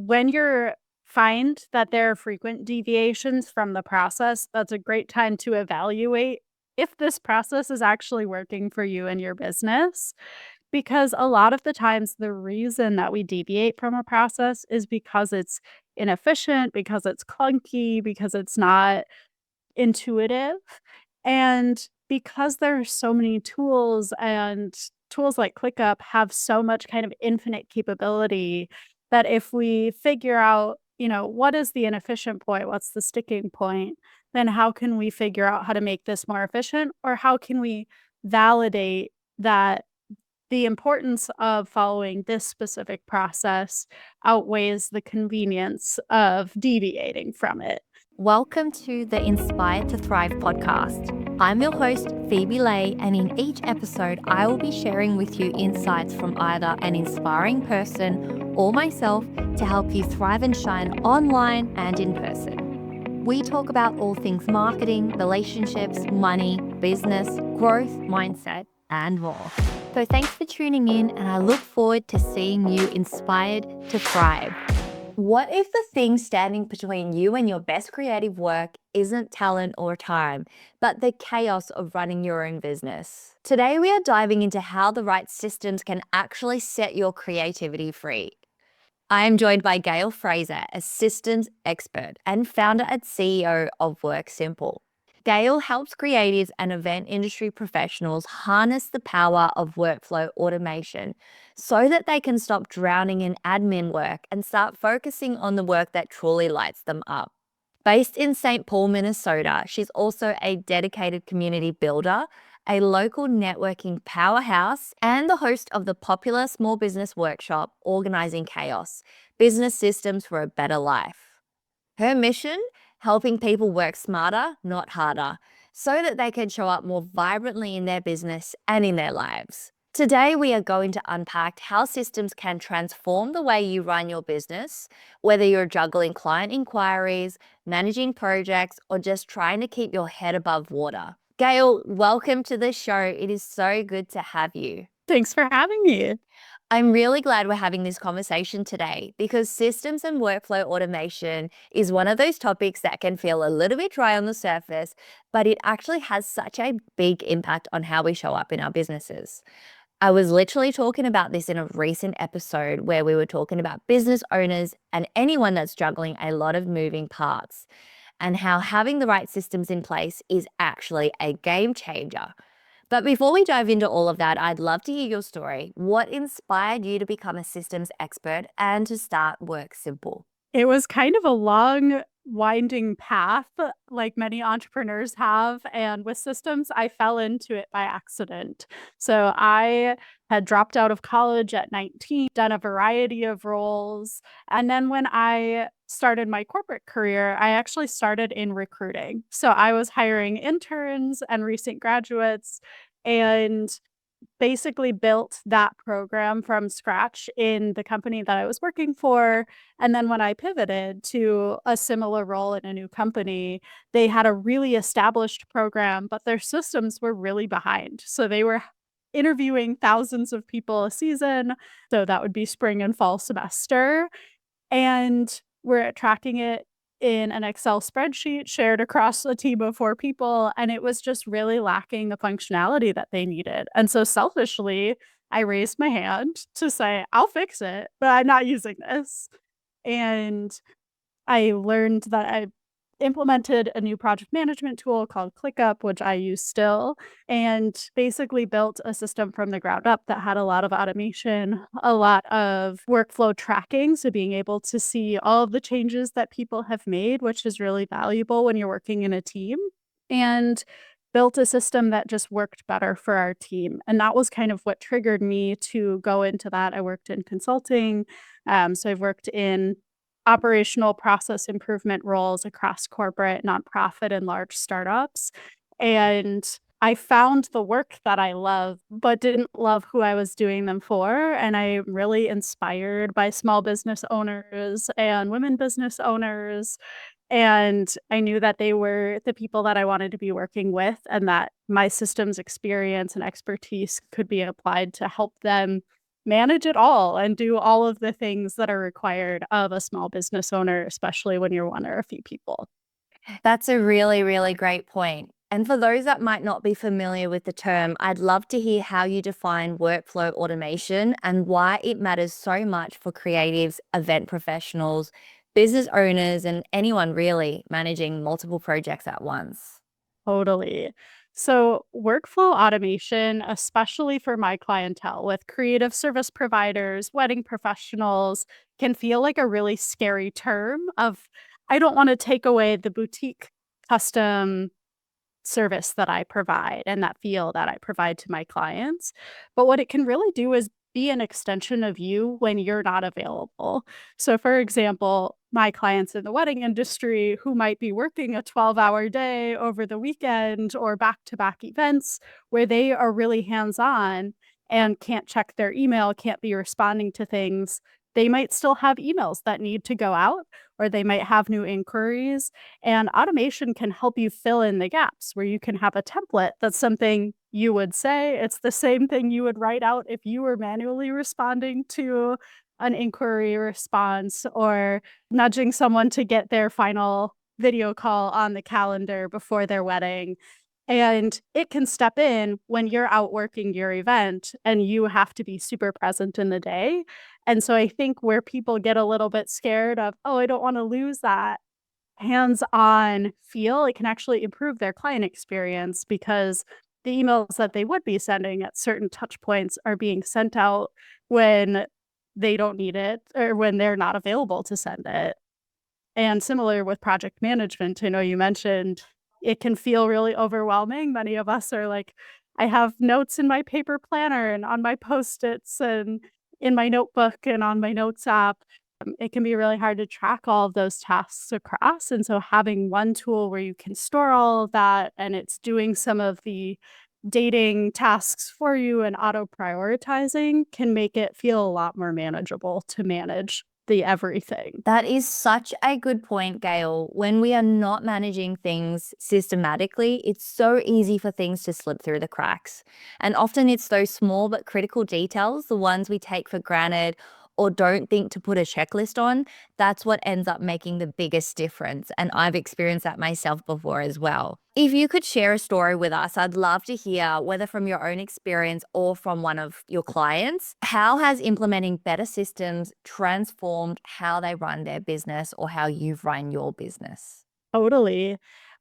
when you're find that there are frequent deviations from the process, that's a great time to evaluate if this process is actually working for you and your business. Because a lot of the times, the reason that we deviate from a process is because it's inefficient, because it's clunky, because it's not intuitive. And because there are so many tools and tools like ClickUp have so much kind of infinite capability that if we figure out, what is the inefficient point, what's the sticking point, then how can we figure out how to make this more efficient? Or how can we validate that the importance of following this specific process outweighs the convenience of deviating from it? Welcome to the Inspired to Thrive podcast. I'm your host, Phoebe Lay, and in each episode, I will be sharing with you insights from either an inspiring person or myself to help you thrive and shine online and in person. We talk about all things marketing, relationships, money, business, growth, mindset, and more. So thanks for tuning in, and I look forward to seeing you inspired to thrive. What if the thing standing between you and your best creative work isn't talent or time, but the chaos of running your own business? Today, we are diving into how the right systems can actually set your creativity free. I am joined by Gail Fraser, a systems expert and founder and CEO of Worksimple. Gail helps creatives and event industry professionals harness the power of workflow automation so that they can stop drowning in admin work and start focusing on the work that truly lights them up. Based in St. Paul, Minnesota, she's also a dedicated community builder, a local networking powerhouse, and the host of the popular small business workshop, Organizing Chaos: Business Systems for a Better Life. Her mission? Helping people work smarter, not harder, so that they can show up more vibrantly in their business and in their lives. Today, we are going to unpack how systems can transform the way you run your business, whether you're juggling client inquiries, managing projects, or just trying to keep your head above water. Gail, welcome to the show. It is so good to have you. Thanks for having me. I'm really glad we're having this conversation today because systems and workflow automation is one of those topics that can feel a little bit dry on the surface, but it actually has such a big impact on how we show up in our businesses. I was literally talking about this in a recent episode where we were talking about business owners and anyone that's juggling a lot of moving parts, and how having the right systems in place is actually a game changer. But before we dive into all of that, I'd love to hear your story. What inspired you to become a systems expert and to start Worksimple? It was kind of a long, winding path, like many entrepreneurs have. And with systems, I fell into it by accident. So I had dropped out of college at 19, done a variety of roles. And then when I started my corporate career, I actually started in recruiting. So I was hiring interns and recent graduates and basically built that program from scratch in the company that I was working for. And then when I pivoted to a similar role in a new company, they had a really established program, but their systems were really behind. So they were interviewing thousands of people a season. So that would be spring and fall semester. And we're tracking it in an Excel spreadsheet shared across a team of 4 people, and it was just really lacking the functionality that they needed. And so selfishly, I raised my hand to say, "I'll fix it, but I'm not using this." And I learned that I implemented a new project management tool called ClickUp, which I use still, and basically built a system from the ground up that had a lot of automation, a lot of workflow tracking. So being able to see all of the changes that people have made, which is really valuable when you're working in a team, and built a system that just worked better for our team. And that was kind of what triggered me to go into that. I worked in consulting. So I've worked in operational process improvement roles across corporate, nonprofit, and large startups. And I found the work that I love, but didn't love who I was doing them for. And I'm really inspired by small business owners and women business owners. And I knew that they were the people that I wanted to be working with, and that my systems experience and expertise could be applied to help them manage it all and do all of the things that are required of a small business owner, especially when you're one or a few people. That's a really, really great point. And for those that might not be familiar with the term, I'd love to hear how you define workflow automation and why it matters so much for creatives, event professionals, business owners, and anyone really managing multiple projects at once. Totally. So, workflow automation, especially for my clientele with creative service providers, wedding professionals, can feel like a really scary term of I don't want to take away the boutique custom service that I provide and that feel that I provide to my clients. But what it can really do is be an extension of you when you're not available. So, for example, my clients in the wedding industry who might be working a 12-hour day over the weekend or back to back events where they are really hands on and can't check their email, can't be responding to things. They might still have emails that need to go out, or they might have new inquiries, and automation can help you fill in the gaps where you can have a template that's something you would say. It's the same thing you would write out if you were manually responding to an inquiry response or nudging someone to get their final video call on the calendar before their wedding. And it can step in when you're out working your event and you have to be super present in the day. And so I think where people get a little bit scared of, oh, I don't want to lose that hands-on feel, it can actually improve their client experience because the emails that they would be sending at certain touch points are being sent out when they don't need it or when they're not available to send it. And similar with project management, I know you mentioned it can feel really overwhelming. Many of us are like, I have notes in my paper planner and on my Post-its and in my notebook and on my notes app. It can be really hard to track all of those tasks across. And so having one tool where you can store all of that and it's doing some of the dating tasks for you and auto prioritizing can make it feel a lot more manageable to manage the everything. That is such a good point, Gail. When we are not managing things systematically, it's so easy for things to slip through the cracks. And often it's those small but critical details, the ones we take for granted or don't think to put a checklist on, that's what ends up making the biggest difference. And I've experienced that myself before as well. If you could share a story with us, I'd love to hear, whether from your own experience or from one of your clients, how has implementing better systems transformed how they run their business or how you've run your business? Totally.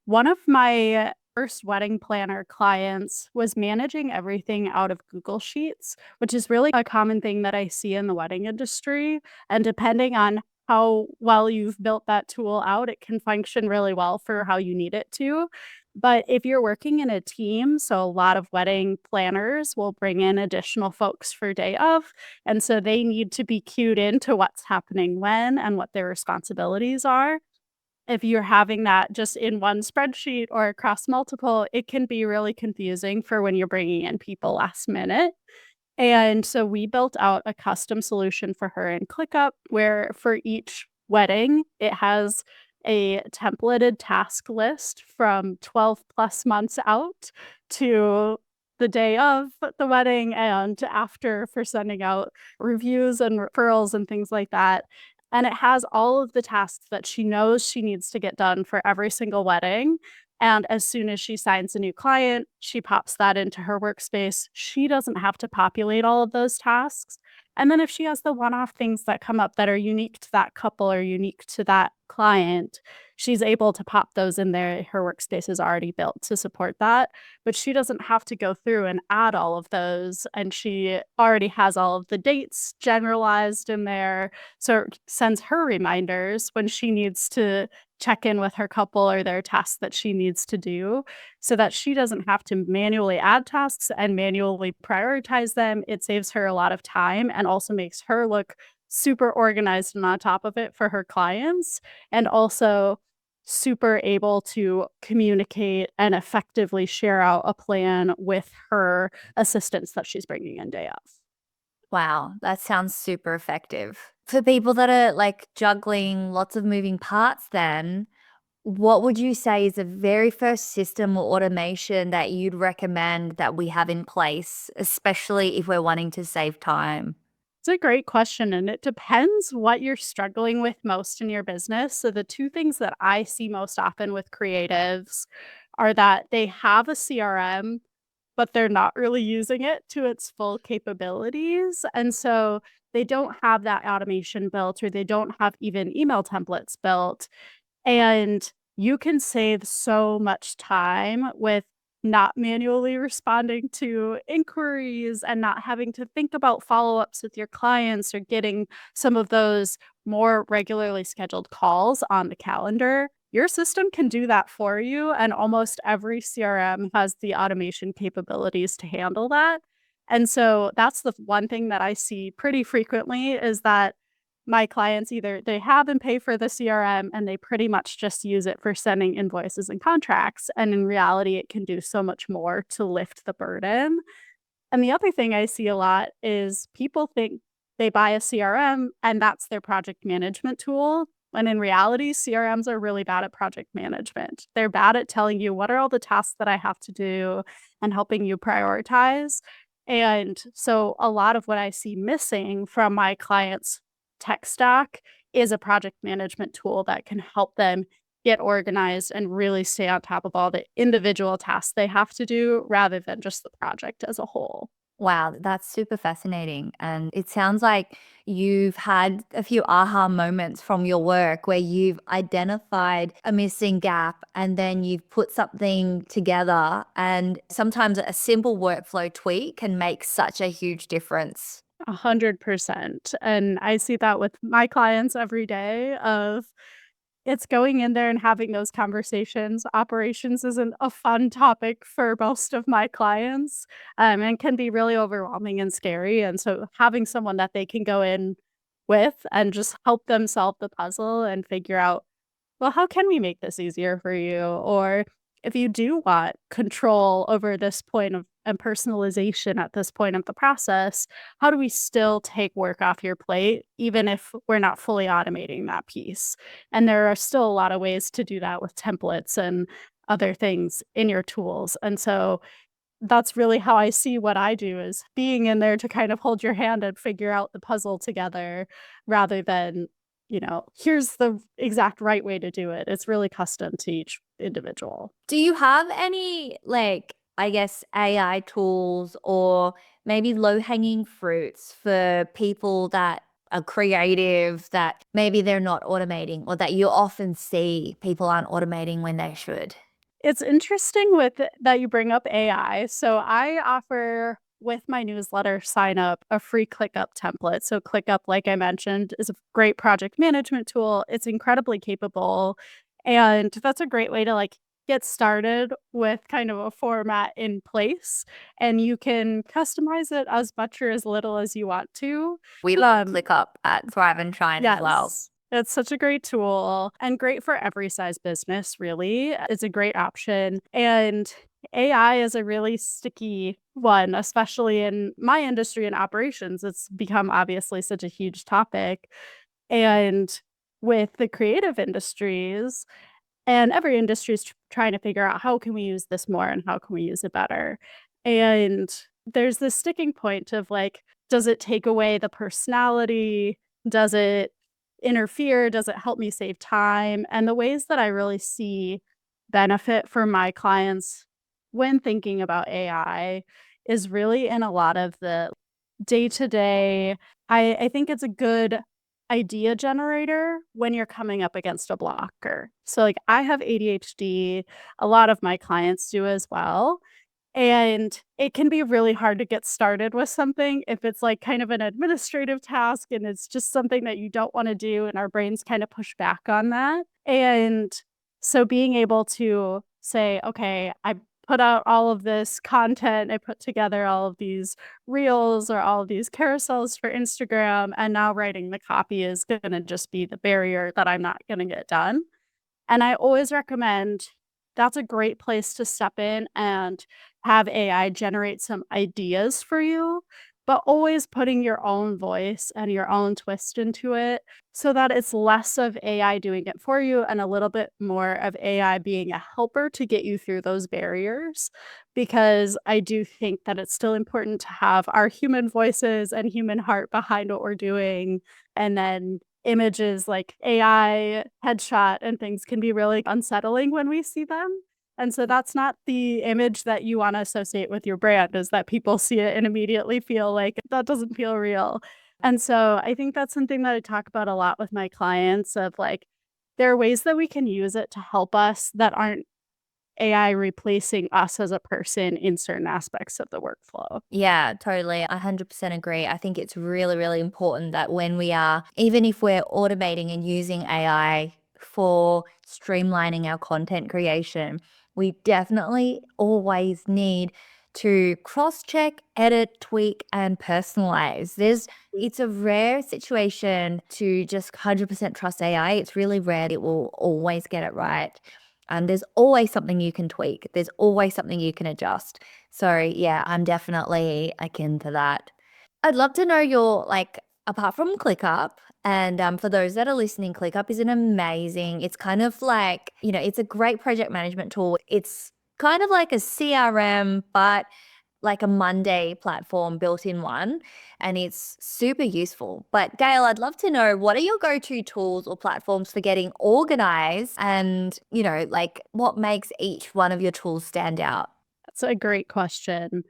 One of my first wedding planner clients was managing everything out of Google Sheets, which is really a common thing that I see in the wedding industry. And depending on how well you've built that tool out, it can function really well for how you need it to. But if you're working in a team, so a lot of wedding planners will bring in additional folks for day of. And so they need to be cued into what's happening when and what their responsibilities are. If you're having that just in one spreadsheet or across multiple, it can be really confusing for when you're bringing in people last minute. And so we built out a custom solution for her in ClickUp where for each wedding, it has a templated task list from 12 plus months out to the day of the wedding and after for sending out reviews and referrals and things like that. And it has all of the tasks that she knows she needs to get done for every single wedding. And as soon as she signs a new client, she pops that into her workspace. She doesn't have to populate all of those tasks. And then if she has the one off things that come up that are unique to that couple or unique to that client, she's able to pop those in there. Her workspace is already built to support that, but she doesn't have to go through and add all of those. And she already has all of the dates generalized in there. So it sends her reminders when she needs to check in with her couple or their tasks that she needs to do so that she doesn't have to manually add tasks and manually prioritize them. It saves her a lot of time and also makes her look super organized and on top of it for her clients, and also super able to communicate and effectively share out a plan with her assistants that she's bringing in day of. Wow, that sounds super effective. For people that are like juggling lots of moving parts, then what would you say is the very first system or automation that you'd recommend that we have in place, especially if we're wanting to save time? It's a great question, and it depends what you're struggling with most in your business. So, the two things that I see most often with creatives are that they have a CRM, but they're not really using it to its full capabilities. And so they don't have that automation built, or they don't have even email templates built. And you can save so much time with not manually responding to inquiries and not having to think about follow-ups with your clients or getting some of those more regularly scheduled calls on the calendar. Your system can do that for you, and almost every CRM has the automation capabilities to handle that. And so that's the one thing that I see pretty frequently is that my clients either they have and pay for the CRM and they pretty much just use it for sending invoices and contracts. And in reality, it can do so much more to lift the burden. And the other thing I see a lot is people think they buy a CRM and that's their project management tool. When in reality, CRMs are really bad at project management. They're bad at telling you what are all the tasks that I have to do and helping you prioritize. And so a lot of what I see missing from my clients' tech stack is a project management tool that can help them get organized and really stay on top of all the individual tasks they have to do rather than just the project as a whole. Wow, that's super fascinating. And it sounds like you've had a few aha moments from your work where you've identified a missing gap and then you've put something together. And sometimes a simple workflow tweak can make such a huge difference. 100%. And I see that with my clients every day of it's going in there and having those conversations. Operations isn't a fun topic for most of my clients, and can be really overwhelming and scary. And so having someone that they can go in with and just help them solve the puzzle and figure out, well, how can we make this easier for you? Or if you do want control over this point of and personalization at this point of the process, how do we still take work off your plate, even if we're not fully automating that piece? And there are still a lot of ways to do that with templates and other things in your tools. And so that's really how I see what I do is being in there to kind of hold your hand and figure out the puzzle together rather than, here's the exact right way to do it. It's really custom to each individual. Do you have any, like, I guess, AI tools or maybe low hanging fruits for people that are creative that maybe they're not automating or that you often see people aren't automating when they should? It's interesting with that you bring up AI. So I offer with my newsletter sign up a free ClickUp template. So ClickUp, like I mentioned, is a great project management tool. It's incredibly capable. And that's a great way to get started with kind of a format in place. And you can customize it as much or as little as you want to. We love Um, ClickUp at Thrive and Shine as well. Yes. It's such a great tool and great for every size business, really. It's a great option. And AI is a really sticky one, especially in my industry and operations. It's become obviously such a huge topic. And with the creative industries, and every industry is trying to figure out how can we use this more and how can we use it better. And there's this sticking point of does it take away the personality? Does it interfere? Does it help me save time? And the ways that I really see benefit for my clients when thinking about AI is really in a lot of the day to day. I think it's a good idea generator when you're coming up against a blocker. So, I have ADHD, a lot of my clients do as well. And it can be really hard to get started with something if it's kind of an administrative task and it's just something that you don't want to do. And our brains kind of push back on that. And so being able to say, okay, I put out all of this content, I put together all of these reels or all of these carousels for Instagram, and now writing the copy is going to just be the barrier that I'm not going to get done. And I always recommend that's a great place to step in and have AI generate some ideas for you. but always putting your own voice and your own twist into it so that it's less of AI doing it for you and a little bit more of AI being a helper to get you through those barriers. Because I do think that it's still important to have our human voices and human heart behind what we're doing. And then images like AI headshot and things can be really unsettling when we see them. And so that's not the image that you want to associate with your brand, is that people see it and immediately feel like that doesn't feel real. And so I think that's something that I talk about a lot with my clients of like, there are ways that we can use it to help us that aren't AI replacing us as a person in certain aspects of the workflow. Yeah, totally. I 100% agree. I think it's really, really important that when we are, even if we're automating and using AI for streamlining our content creation, we definitely always need to cross check, edit, tweak, and personalize. It's a rare situation to just 100% trust AI. It's really rare. It will always get it right. And there's always something you can tweak. There's always something you can adjust. So yeah, I'm definitely akin to that. I'd love to know your like apart from ClickUp, and for those that are listening, ClickUp is an amazing. It's kind of like it's a great project management tool. It's kind of like a CRM, but like a Monday platform built in one, and it's super useful. But Gail, I'd love to know what are your go-to tools or platforms for getting organized and, like what makes each one of your tools stand out? That's a great question.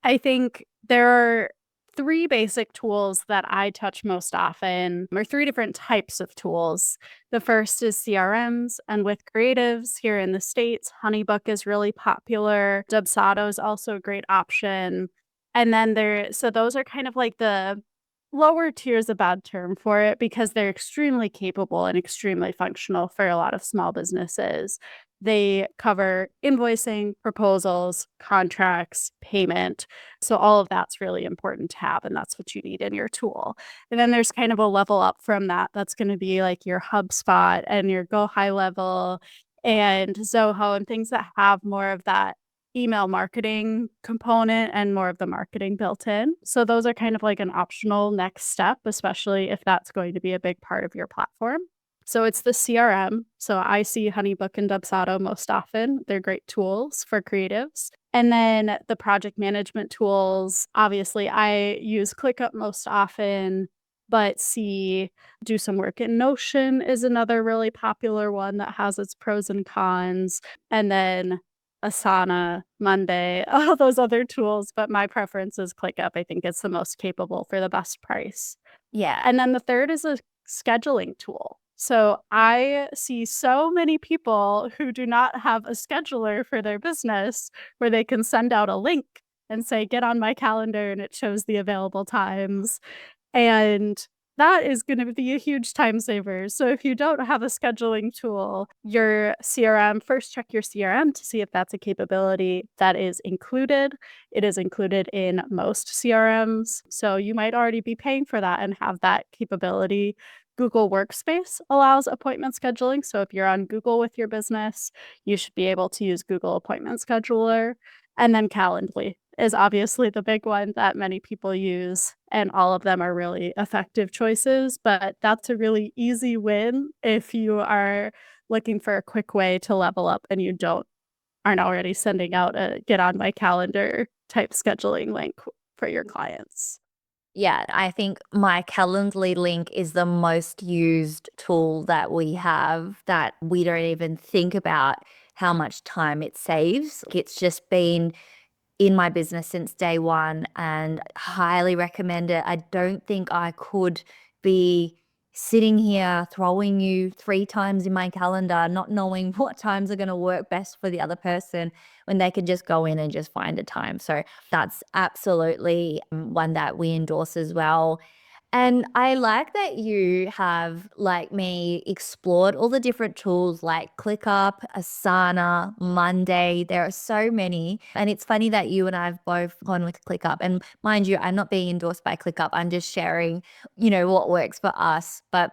I think there are three basic tools that I touch most often, or three different types of tools. The first is CRMs, and with creatives here in the States, Honeybook is really popular. Dubsado is also a great option. And then so those are kind of like the lower tier is a bad term for it because they're extremely capable and extremely functional for a lot of small businesses. They cover invoicing, proposals, contracts, payment. So all of that's really important to have, and that's what you need in your tool. And then there's kind of a level up from that. That's going to be like your HubSpot and your Go High Level and Zoho and things that have more of that email marketing component and more of the marketing built in. So those are kind of like an optional next step, especially if that's going to be a big part of your platform. So it's the CRM. So I see Honeybook and Dubsado most often. They're great tools for creatives. And then the project management tools, obviously I use ClickUp most often, but do some work in Notion is another really popular one that has its pros and cons. And then Asana, Monday, all those other tools, but my preference is ClickUp. I think it's the most capable for the best price. Yeah. And then the third is a scheduling tool. So I see so many people who do not have a scheduler for their business where they can send out a link and say, get on my calendar, and it shows the available times. And that is going to be a huge time saver. So if you don't have a scheduling tool, your CRM, first check your CRM to see if that's a capability that is included. It is included in most CRMs. So you might already be paying for that and have that capability. Google Workspace allows appointment scheduling. So if you're on Google with your business, you should be able to use Google Appointment Scheduler. And then Calendly is obviously the big one that many people use, and all of them are really effective choices. But that's a really easy win if you are looking for a quick way to level up and you aren't already sending out a get on my calendar type scheduling link for your clients. Yeah, I think my Calendly link is the most used tool that we have that we don't even think about how much time it saves. It's just been in my business since day one and highly recommend it. I don't think I could be sitting here throwing you 3 times in my calendar, not knowing what times are going to work best for the other person when they can just go in and just find a time. So that's absolutely one that we endorse as well. And I like that you have, like me, explored all the different tools like ClickUp, Asana, Monday. There are so many. And it's funny that you and I have both gone with ClickUp. And mind you, I'm not being endorsed by ClickUp. I'm just sharing, what works for us. But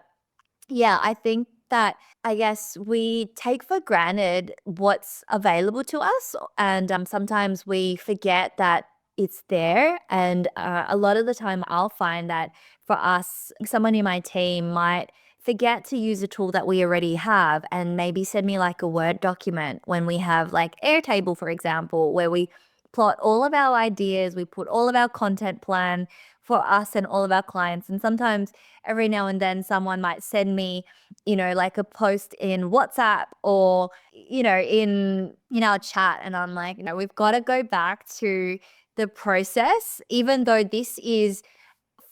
yeah, I think that I guess we take for granted what's available to us. And sometimes we forget that it's there. And a lot of the time I'll find that for us, someone in my team might forget to use a tool that we already have and maybe send me like a Word document when we have like Airtable, for example, where we plot all of our ideas, we put all of our content plan for us and all of our clients. And sometimes every now and then someone might send me, like a post in WhatsApp or, in our chat. And I'm like, we've got to go back to the process, even though this is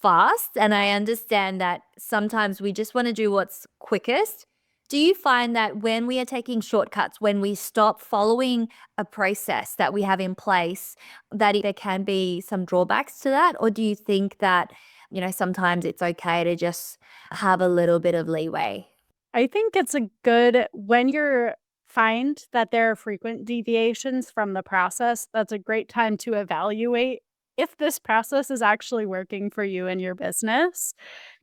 fast. And I understand that sometimes we just want to do what's quickest. Do you find that when we are taking shortcuts, when we stop following a process that we have in place, that there can be some drawbacks to that? Or do you think that, sometimes it's okay to just have a little bit of leeway? I think it's a good when you're find that there are frequent deviations from the process, that's a great time to evaluate if this process is actually working for you and your business.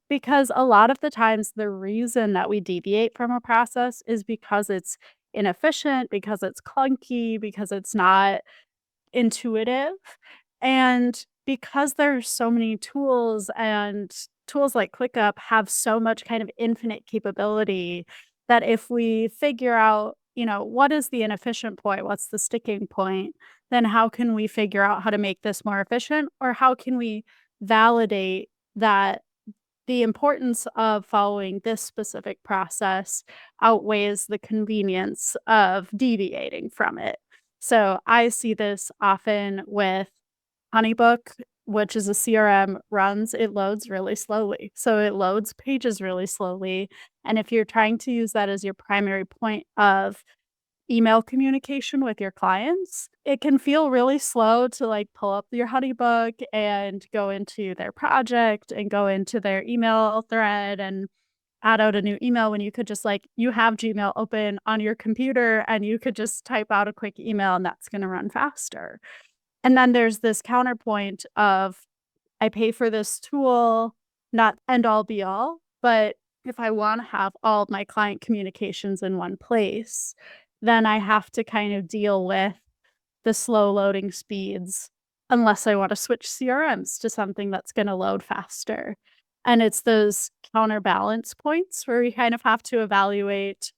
Because a lot of the times, the reason that we deviate from a process is because it's inefficient, because it's clunky, because it's not intuitive. And because there's so many tools and tools like ClickUp have so much kind of infinite capability that if we figure out, what is the inefficient point, what's the sticking point, then how can we figure out how to make this more efficient? Or how can we validate that the importance of following this specific process outweighs the convenience of deviating from it. So I see this often with HoneyBook, which is a CRM, it loads really slowly. So it loads pages really slowly. And if you're trying to use that as your primary point of email communication with your clients, it can feel really slow to like pull up your honeybook and go into their project and go into their email thread and add out a new email when you could just you have Gmail open on your computer and you could just type out a quick email and that's going to run faster. And then there's this counterpoint of I pay for this tool, not end all be all, but if I want to have all of my client communications in one place, then I have to kind of deal with the slow loading speeds unless I want to switch CRMs to something that's going to load faster. And it's those counterbalance points where we kind of have to evaluate,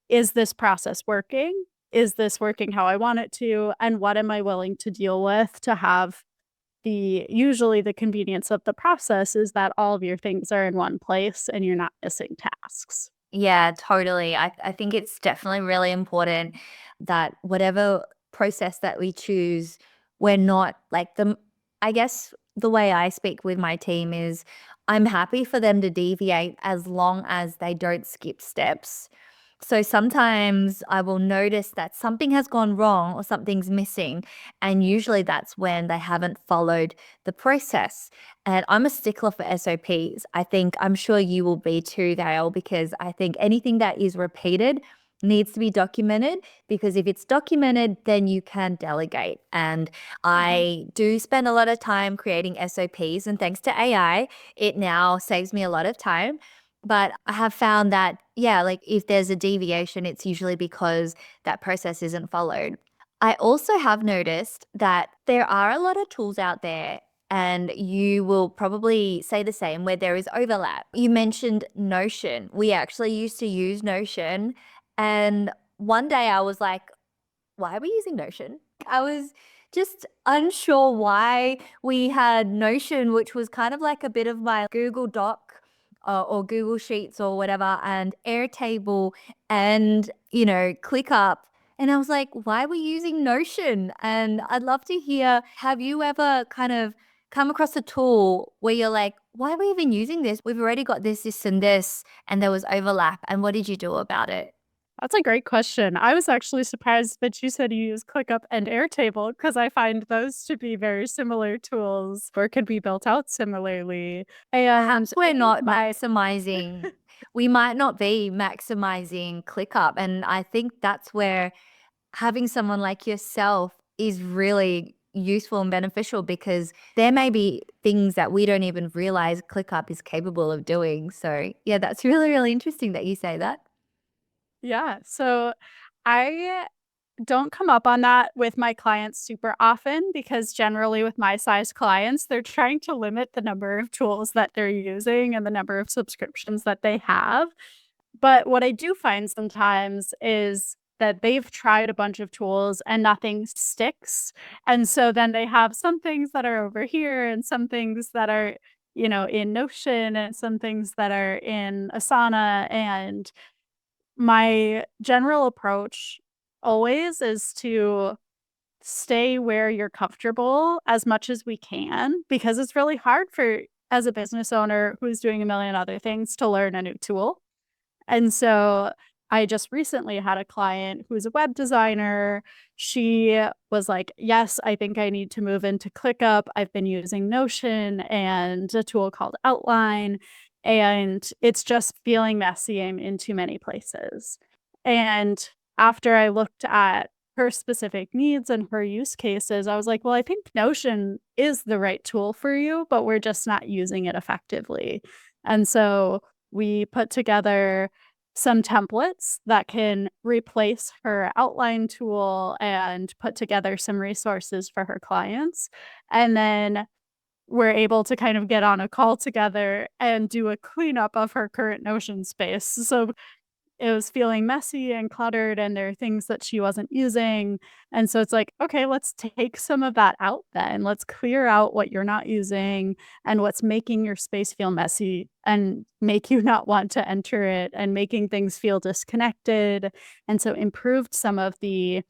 is this process working? Is this working how I want it to? And what am I willing to deal with to have usually the convenience of the process is that all of your things are in one place and you're not missing tasks. Yeah, totally. I think it's definitely really important that whatever process that we choose, we're not like I guess the way I speak with my team is I'm happy for them to deviate as long as they don't skip steps. So sometimes I will notice that something has gone wrong or something's missing. And usually that's when they haven't followed the process. And I'm a stickler for SOPs. I'm sure you will be too, Gail, because I think anything that is repeated needs to be documented, because if it's documented, then you can delegate. And I do spend a lot of time creating SOPs, and thanks to AI, it now saves me a lot of time. But I have found that, yeah, like if there's a deviation, it's usually because that process isn't followed. I also have noticed that there are a lot of tools out there, and you will probably say the same, where there is overlap. You mentioned Notion. We actually used to use Notion. And one day I was like, why are we using Notion? I was just unsure why we had Notion, which was kind of like a bit of my Google Doc or Google Sheets or whatever, and Airtable and, ClickUp. And I was like, why are we using Notion? And I'd love to hear, have you ever kind of come across a tool where you're like, why are we even using this? We've already got this, and there was overlap. And what did you do about it? That's a great question. I was actually surprised that you said you use ClickUp and Airtable because I find those to be very similar tools or could be built out similarly. And Perhaps we're not maximizing, we might not be maximizing ClickUp. And I think that's where having someone like yourself is really useful and beneficial, because there may be things that we don't even realize ClickUp is capable of doing. So, yeah, that's really, really interesting that you say that. yeah, so I don't come up on that with my clients super often because generally with my size clients, they're trying to limit the number of tools that they're using and the number of subscriptions that they have. But what I do find sometimes is that they've tried a bunch of tools and nothing sticks. And so then they have some things that are over here and some things that are, in Notion and some things that are in Asana. And my general approach always is to stay where you're comfortable as much as we can because it's really hard for as a business owner who's doing a million other things to learn a new tool. And so I just recently had a client who's a web designer. She was like, yes, I think I need to move into ClickUp. I've been using Notion and a tool called Outline, and it's just feeling messy. I'm in too many places. And after I looked at her specific needs and her use cases, I was like, well, I think Notion is the right tool for you, but we're just not using it effectively. And so we put together some templates that can replace her outline tool and put together some resources for her clients. And then we're able to kind of get on a call together and do a cleanup of her current Notion space. So it was feeling messy and cluttered and there are things that she wasn't using. And so it's like, okay, let's take some of that out then. Let's clear out what you're not using and what's making your space feel messy and make you not want to enter it and making things feel disconnected. And so improved some of the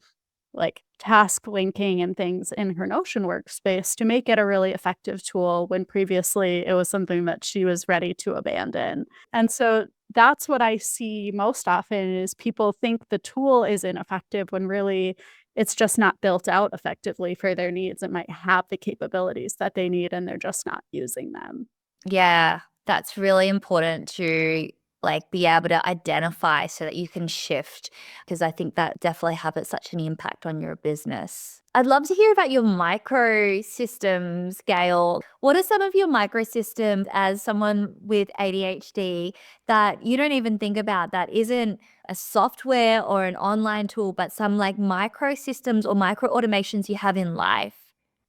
like task linking and things in her Notion workspace to make it a really effective tool when previously it was something that she was ready to abandon. And so that's what I see most often is people think the tool is ineffective when really it's just not built out effectively for their needs. It might have the capabilities that they need and they're just not using them. Yeah, that's really important to like be able to identify so that you can shift, because I think that definitely has such an impact on your business. I'd love to hear about your micro systems, Gail. What are some of your micro systems as someone with ADHD that you don't even think about that isn't a software or an online tool, but some like micro systems or micro automations you have in life?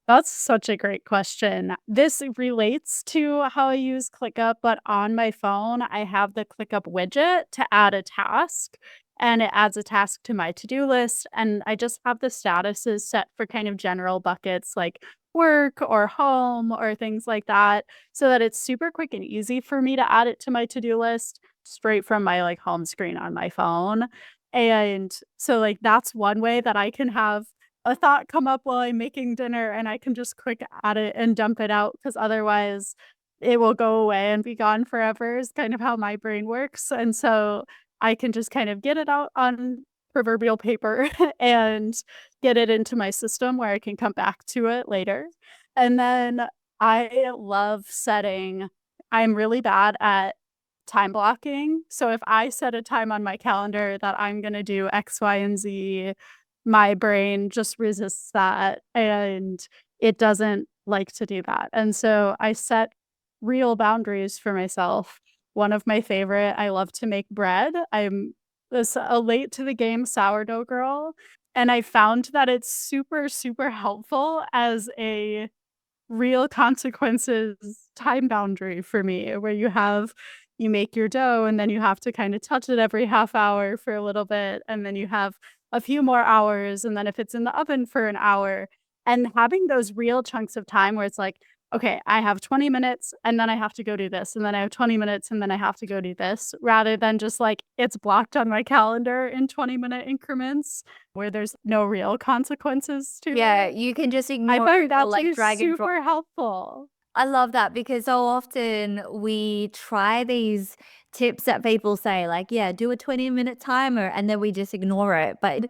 That's such a great question. This relates to how I use ClickUp, but on my phone, I have the ClickUp widget to add a task, and it adds a task to my to-do list. And I just have the statuses set for kind of general buckets like work or home or things like that, so that it's super quick and easy for me to add it to my to-do list straight from my like home screen on my phone. And so like that's one way that I can have a thought come up while I'm making dinner and I can just quick at it and dump it out because otherwise it will go away and be gone forever is kind of how my brain works. And so I can just kind of get it out on proverbial paper and get it into my system where I can come back to it later. And then I love setting, I'm really bad at time blocking. So if I set a time on my calendar that I'm going to do X, Y, and Z, my brain just resists that and it doesn't like to do that. And so I set real boundaries for myself. One of my favorite, I love to make bread. I'm this a late to the game sourdough girl. And I found that it's super, super helpful as a real consequences time boundary for me where you make your dough and then you have to kind of touch it every half hour for a little bit and then you have a few more hours and then if it's in the oven for an hour and having those real chunks of time where it's like okay, I have 20 minutes and then I have to go do this and then I have 20 minutes and then I have to go do this rather than just like it's blocked on my calendar in 20-minute increments where there's no real consequences to Yeah, it. you can just I ignore it find or that to like be drag and drop. super helpful. I love that because so often we try these tips that people say, like, yeah, do a 20-minute timer, and then we just ignore it. But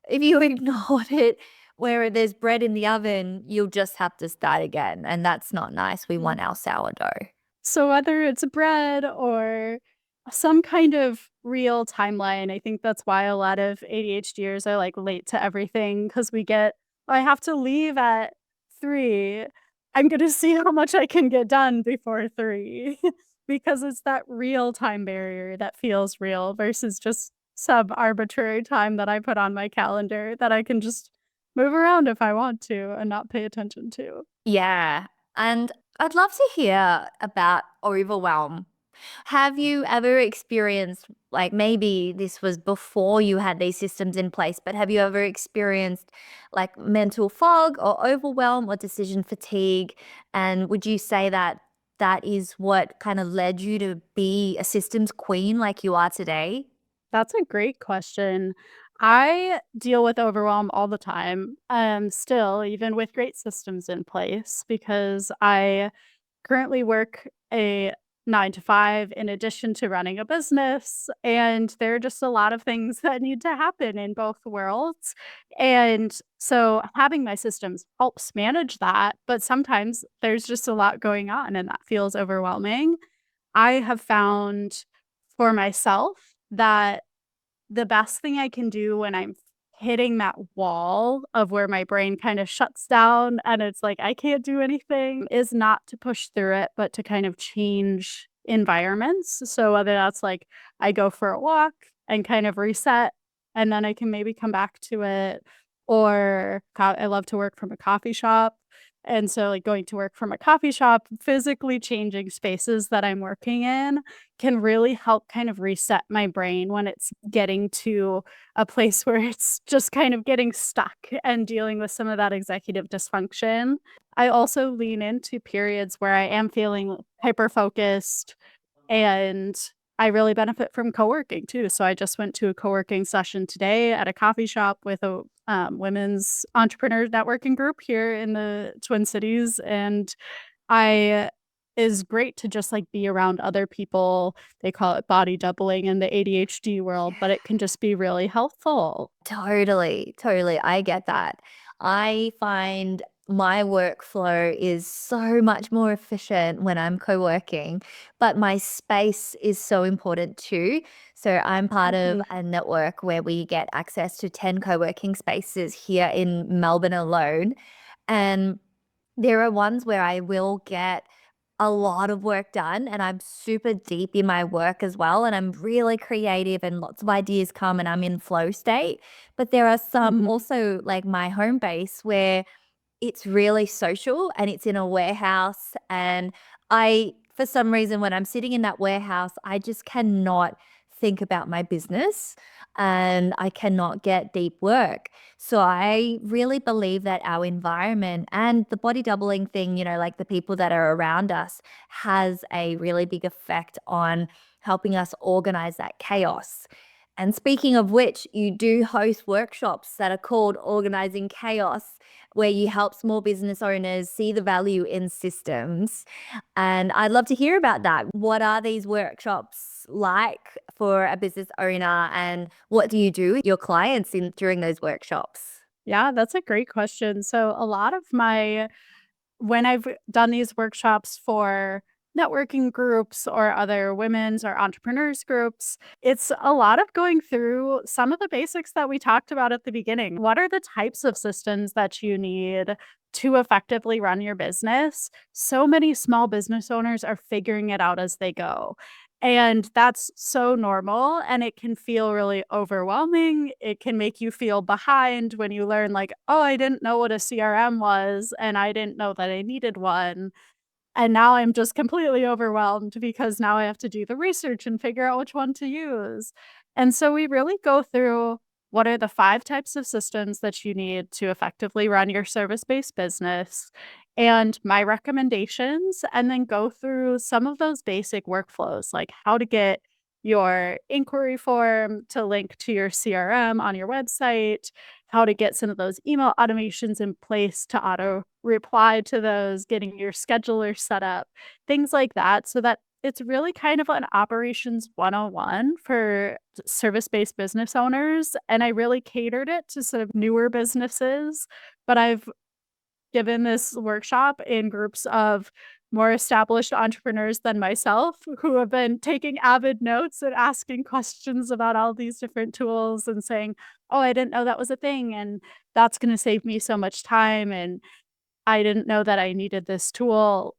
if you ignored it where there's bread in the oven, you'll just have to start again. And that's not nice. We want our sourdough. So whether it's bread or some kind of real timeline, I think that's why a lot of ADHDers are like late to everything because I have to leave at 3. I'm going to see how much I can get done before 3 because it's that real time barrier that feels real versus just some arbitrary time that I put on my calendar that I can just move around if I want to and not pay attention to. Yeah. And I'd love to hear about overwhelm. Have you ever experienced, like maybe this was before you had these systems in place, but have you ever experienced like mental fog or overwhelm or decision fatigue? And would you say that that is what kind of led you to be a systems queen like you are today? That's a great question. I deal with overwhelm all the time, still, even with great systems in place, because I currently work a 9 to 5 in addition to running a business. And there are just a lot of things that need to happen in both worlds. And so having my systems helps manage that. But sometimes there's just a lot going on and that feels overwhelming. I have found for myself that the best thing I can do when I'm hitting that wall of where my brain kind of shuts down and it's like, I can't do anything, is not to push through it, but to kind of change environments. So whether that's like I go for a walk and kind of reset, and then I can maybe come back to it, or I love to work from a coffee shop. And so, like going to work from a coffee shop, physically changing spaces that I'm working in can really help kind of reset my brain when it's getting to a place where it's just kind of getting stuck and dealing with some of that executive dysfunction. I also lean into periods where I am feeling hyper focused, and I really benefit from co-working too. So I just went to a co-working session today at a coffee shop with a women's entrepreneur networking group here in the Twin Cities, and I is great to just like be around other people. They call it body doubling in the ADHD world, but it can just be really helpful. Totally, totally. I get that. I find my workflow is so much more efficient when I'm co-working, but my space is so important too. So I'm part of Mhm. a network where we get access to 10 co-working spaces here in Melbourne alone. And there are ones where I will get a lot of work done and I'm super deep in my work as well. And I'm really creative and lots of ideas come and I'm in flow state. But there are some Mhm. also like my home base where it's really social and it's in a warehouse. And I, for some reason, when I'm sitting in that warehouse, I just cannot think about my business and I cannot get deep work. So I really believe that our environment and the body doubling thing, you know, like the people that are around us, has a really big effect on helping us organize that chaos. And speaking of which, you do host workshops that are called Organizing Chaos, where you help small business owners see the value in systems. And I'd love to hear about that. What are these workshops like for a business owner, and what do you do with your clients in during those workshops? Yeah, that's a great question. So a lot of my when I've done these workshops for networking groups or other women's or entrepreneurs groups, it's a lot of going through some of the basics that we talked about at the beginning. What are the types of systems that you need to effectively run your business? So many small business owners are figuring it out as they go. And that's so normal, and it can feel really overwhelming. It can make you feel behind when you learn, like, oh, I didn't know what a CRM was, and I didn't know that I needed one. And now I'm just completely overwhelmed because now I have to do the research and figure out which one to use. And so we really go through what are the 5 types of systems that you need to effectively run your service-based business and my recommendations, and then go through some of those basic workflows, like how to get your inquiry form to link to your CRM on your website, how to get some of those email automations in place to auto reply to those, getting your scheduler set up, things like that, so that it's really kind of an operations 101 for service-based business owners. And I really catered it to sort of newer businesses, but I've given this workshop in groups of more established entrepreneurs than myself who have been taking avid notes and asking questions about all these different tools and saying, "Oh, I didn't know that was a thing, and that's gonna save me so much time, and I didn't know that I needed this tool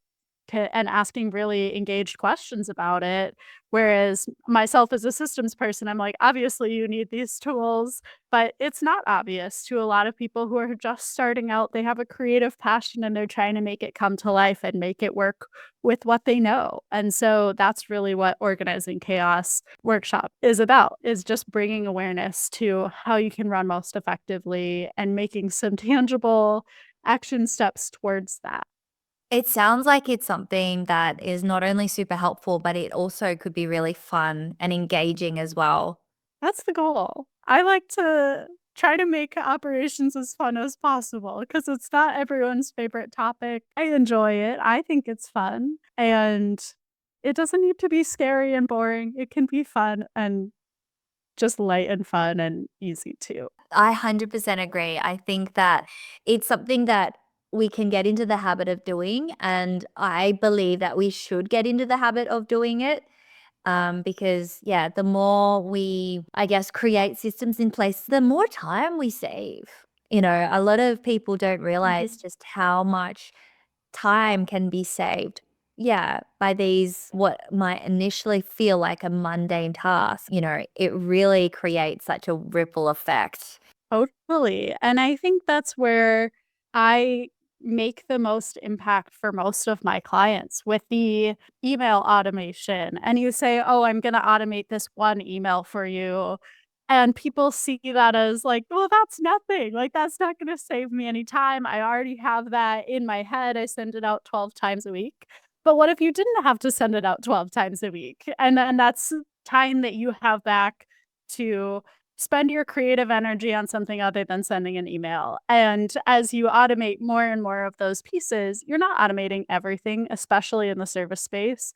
and asking really engaged questions about it. Whereas myself as a systems person, I'm like, obviously you need these tools, but it's not obvious to a lot of people who are just starting out. They have a creative passion and they're trying to make it come to life and make it work with what they know. And so that's really what Organizing Chaos workshop is about, is just bringing awareness to how you can run most effectively and making some tangible action steps towards that. It sounds like it's something that is not only super helpful, but it also could be really fun and engaging as well. That's the goal. I like to try to make operations as fun as possible because it's not everyone's favorite topic. I enjoy it. I think it's fun. And it doesn't need to be scary and boring. It can be fun and just light and fun and easy too. I 100% agree. I think that it's something that we can get into the habit of doing, and I believe that we should get into the habit of doing it. Because yeah, the more we, I guess, create systems in place, the more time we save. A lot of people don't realize Mhm. just how much time can be saved. Yeah, by these what might initially feel like a mundane task, it really creates such a ripple effect. Totally. And I think that's where I make the most impact for most of my clients with the email automation. And you say, oh, I'm going to automate this one email for you. And people see that as like, well, that's nothing. Like, that's not going to save me any time. I already have that in my head. I send it out 12 times a week. But what if you didn't have to send it out 12 times a week? And then that's time that you have back to spend your creative energy on something other than sending an email. And as you automate more and more of those pieces, you're not automating everything, especially in the service space.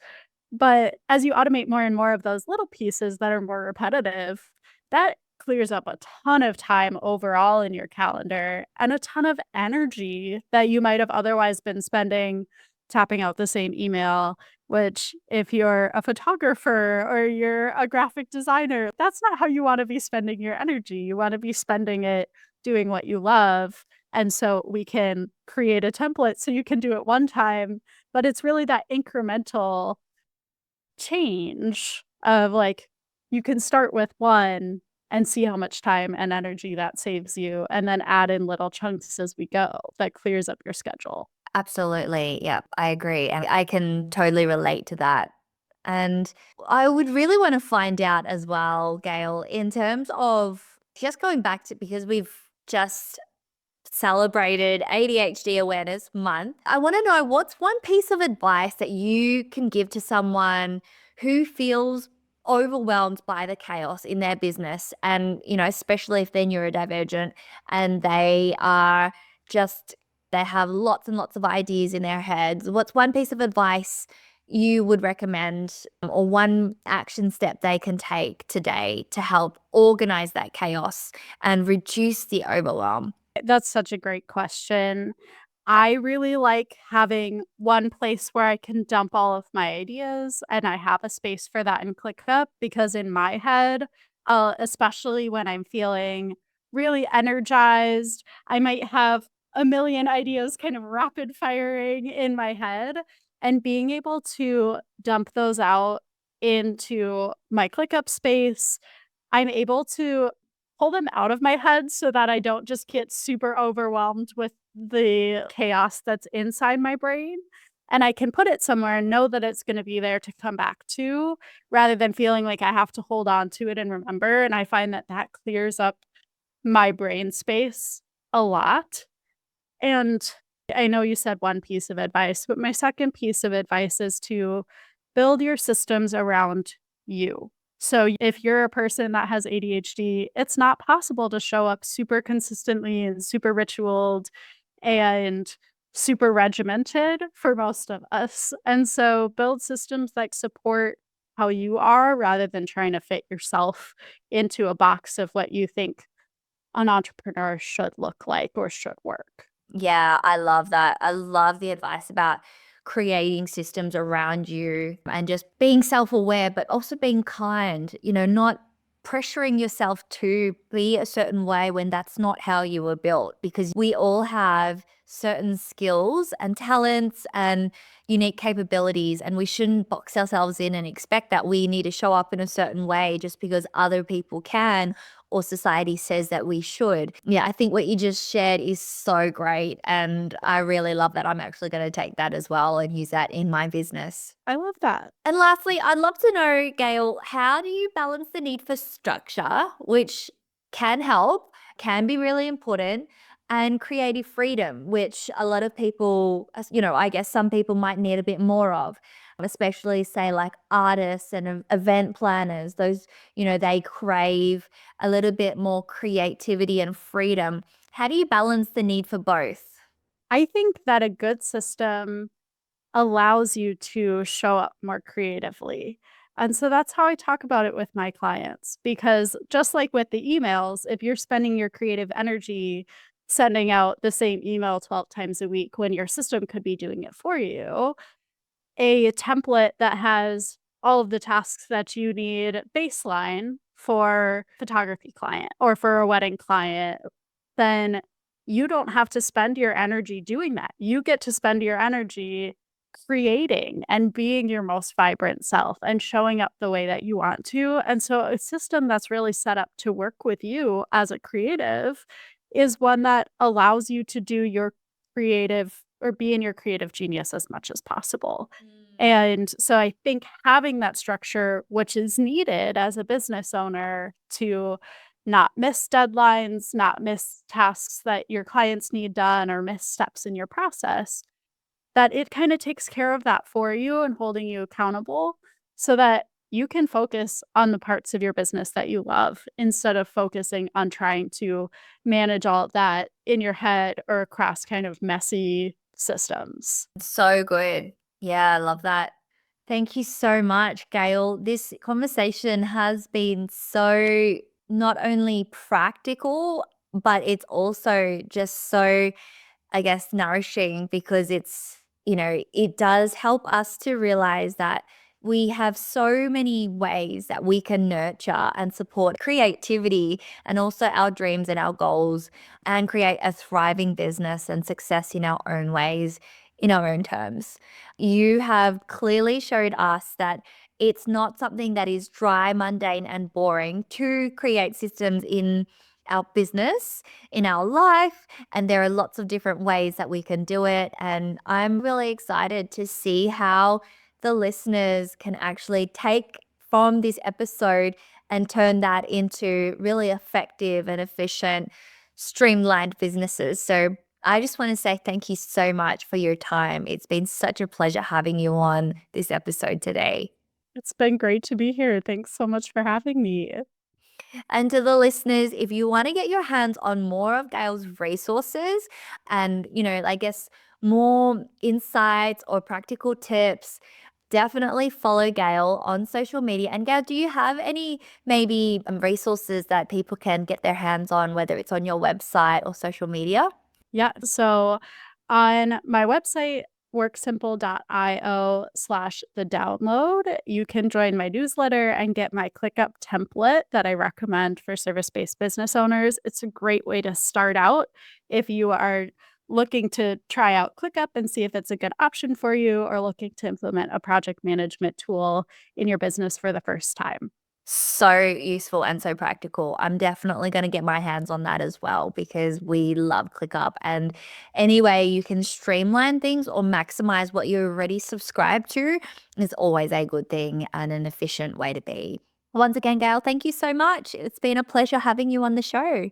But as you automate more and more of those little pieces that are more repetitive, that clears up a ton of time overall in your calendar and a ton of energy that you might have otherwise been spending tapping out the same email. Which, if you're a photographer or you're a graphic designer, that's not how you want to be spending your energy. You want to be spending it doing what you love. And so we can create a template so you can do it one time, but it's really that incremental change of like, you can start with one and see how much time and energy that saves you, and then add in little chunks as we go that clears up your schedule. Absolutely. Yeah, I agree. And I can totally relate to that. And I would really want to find out as well, Gail, in terms of just going back to, because we've just celebrated ADHD Awareness Month. I want to know, what's one piece of advice that you can give to someone who feels overwhelmed by the chaos in their business, and especially if they're neurodivergent and they have lots and lots of ideas in their heads. What's one piece of advice you would recommend, or one action step they can take today to help organize that chaos and reduce the overwhelm? That's such a great question. I really like having one place where I can dump all of my ideas, and I have a space for that in ClickUp because in my head, especially when I'm feeling really energized, I might have a million ideas kind of rapid firing in my head, and being able to dump those out into my ClickUp space, I'm able to pull them out of my head so that I don't just get super overwhelmed with the chaos that's inside my brain. And I can put it somewhere and know that it's going to be there to come back to, rather than feeling like I have to hold on to it and remember. And I find that that clears up my brain space a lot. And I know you said one piece of advice, but my second piece of advice is to build your systems around you. So if you're a person that has ADHD, it's not possible to show up super consistently and super ritualed and super regimented for most of us. And so build systems that support how you are rather than trying to fit yourself into a box of what you think an entrepreneur should look like or should work. Yeah, I love that. I love the advice about creating systems around you and just being self aware, but also being kind, not pressuring yourself to be a certain way when that's not how you were built, because we all have certain skills and talents and unique capabilities, and we shouldn't box ourselves in and expect that we need to show up in a certain way just because other people can or society says that we should. Yeah, I think what you just shared is so great, and I really love that. I'm actually going to take that as well and use that in my business. I love that. And lastly, I'd love to know, Gail, how do you balance the need for structure, which can help, can be really important, and creative freedom, which a lot of people, I guess some people might need a bit more of, especially say like artists and event planners, those, they crave a little bit more creativity and freedom. How do you balance the need for both? I think that a good system allows you to show up more creatively. And so that's how I talk about it with my clients, because just like with the emails, if you're spending your creative energy sending out the same email 12 times a week when your system could be doing it for you, a template that has all of the tasks that you need baseline for photography client or for a wedding client, then you don't have to spend your energy doing that. You get to spend your energy creating and being your most vibrant self and showing up the way that you want to. And so a system that's really set up to work with you as a creative is one that allows you to do your creative or be in your creative genius as much as possible. And so I think having that structure, which is needed as a business owner to not miss deadlines, not miss tasks that your clients need done, or miss steps in your process, that it kind of takes care of that for you and holding you accountable so that you can focus on the parts of your business that you love instead of focusing on trying to manage all of that in your head or across kind of messy systems. So good. Yeah, I love that. Thank you so much, Gail. This conversation has been so not only practical, but it's also just so, I guess, nourishing, because it does help us to realize that we have so many ways that we can nurture and support creativity and also our dreams and our goals, and create a thriving business and success in our own ways, in our own terms. You have clearly showed us that it's not something that is dry, mundane, and boring to create systems in our business, in our life, and there are lots of different ways that we can do it. And I'm really excited to see how the listeners can actually take from this episode and turn that into really effective and efficient, streamlined businesses. So I just want to say thank you so much for your time. It's been such a pleasure having you on this episode today. It's been great to be here. Thanks so much for having me. And to the listeners, if you want to get your hands on more of Gail's resources and, I guess more insights or practical tips, definitely follow Gail on social media. And Gail, do you have any maybe resources that people can get their hands on, whether it's on your website or social media? Yeah. So on my website, worksimple.io/the download, you can join my newsletter and get my ClickUp template that I recommend for service-based business owners. It's a great way to start out if you are looking to try out ClickUp and see if it's a good option for you, or looking to implement a project management tool in your business for the first time. So useful and so practical. I'm definitely going to get my hands on that as well, because we love ClickUp. And any way you can streamline things or maximize what you already subscribe to is always a good thing and an efficient way to be. Once again, Gail, thank you so much. It's been a pleasure having you on the show.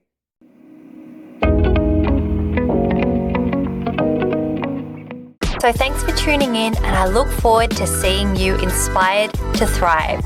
So thanks for tuning in, and I look forward to seeing you inspired to thrive.